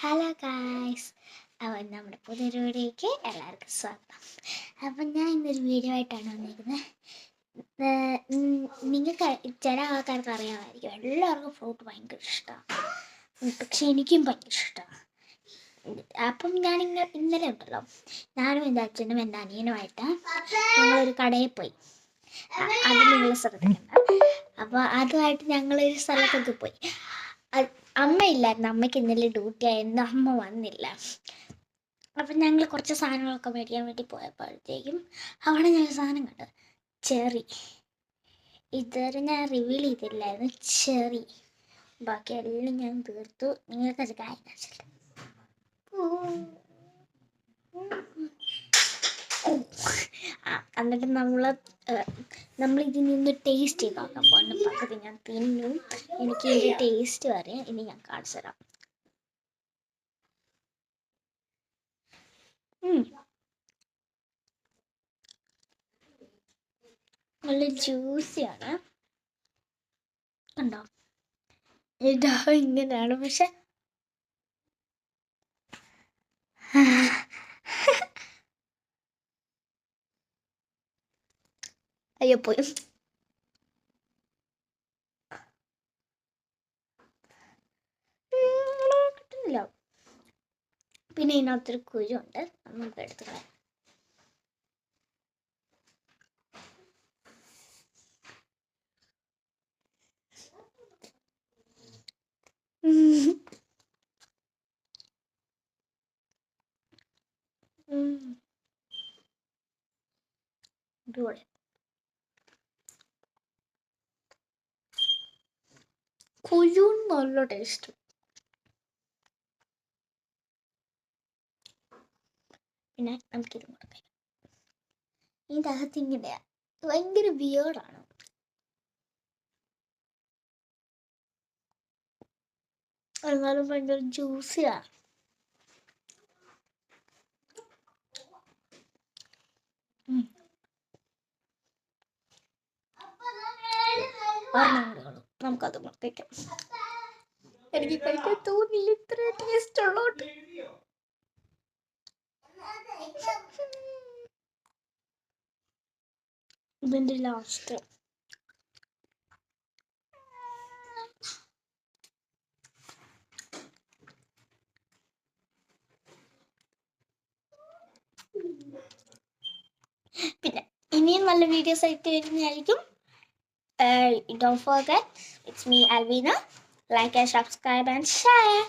Hello guys, അപ്പം നമ്മുടെ പുതിയൊരു വീഡിയോയ്ക്ക് എല്ലാവർക്കും സ്വാഗതം. അപ്പം ഞാൻ ഇന്നൊരു വീഡിയോ ആയിട്ടാണ് വന്നിരിക്കുന്നത്. നിങ്ങൾക്ക് ചില ആൾക്കാർക്ക് അറിയാമായിരിക്കും, എല്ലാവർക്കും ഫ്രൂട്ട് ഭയങ്കര ഇഷ്ടമാണ്. പക്ഷെ എനിക്കും ഭയങ്കര ഇഷ്ടമാണ്. അപ്പം ഇന്നലെ ഉണ്ടല്ലോ, ഞാനും എൻ്റെ അച്ഛനും എൻ്റെ അനിയനുമായിട്ട് ഞങ്ങളൊരു കടയിൽ പോയി. അത് നിങ്ങൾ ശ്രദ്ധിക്കണ്ട. അപ്പോൾ അതുമായിട്ട് ഞങ്ങളൊരു സ്ഥലത്തൊക്കെ പോയി. അമ്മയില്ലായിരുന്നു, അമ്മയ്ക്ക് ഇന്നലെ ഡ്യൂട്ടി ആയിരുന്നു, അമ്മ വന്നില്ല. അപ്പം ഞങ്ങൾ കുറച്ച് സാധനങ്ങളൊക്കെ മേടിക്കാൻ വേണ്ടി പോയപ്പോഴത്തേക്കും അവിടെ ഞാൻ സാധനം കണ്ടത് ചെറി. ഇതുവരെ ഞാൻ റിവീൽ ചെയ്തില്ലായിരുന്നു ചെറി. ബാക്കി എല്ലാം ഞാൻ തീർത്തു. നിങ്ങൾക്കത് കാര്യം വെച്ചില്ല. എന്നിട്ട് നമ്മളിതിൽ നിന്ന് ടേസ്റ്റ് ചെയ്ത് നോക്കാൻ പോകുന്ന പകുതി ഞാൻ തിന്നു. എനിക്ക് ഇതിൻ്റെ ടേസ്റ്റ് അറിയാം. ഇനി ഞാൻ കാണിച്ചു തരാം. നല്ല ജ്യൂസിയാണ്, കണ്ടോ? ഇതാ ഇങ്ങനെയാണ്. പക്ഷെ അയ്യോ പോയി. കിട്ടുന്നില്ല. പിന്നെ ഇതിനകത്തൊരു കുരുണ്ട്, നമുക്ക് എടുത്ത് കളയാം. അടിപൊളി. കുരു നല്ല ടേസ്റ്റ്. പിന്നെ നമുക്കിത് കൊടുക്കാം. ഇതിൻ്റെ അകത്ത് ഇങ്ങനെയാ, ഭയങ്കര വിയേർഡാണ്. എന്നാലും ഭയങ്കര ജ്യൂസിയാണ്. നമുക്കത് കഴിക്കാം. എനിക്ക് കഴിക്കാൻ തോന്നില്ല, ഇത്ര ടേസ്റ്റ് ഉള്ളോട്ട്. ഇതിൻ്റെ ലാസ്റ്റ് പിന്നെ ഇനിയും നല്ല വീഡിയോസ് ആയിട്ട് വരുന്നതായിരിക്കും. Don't forget, it's me Alvina. Like and subscribe and share.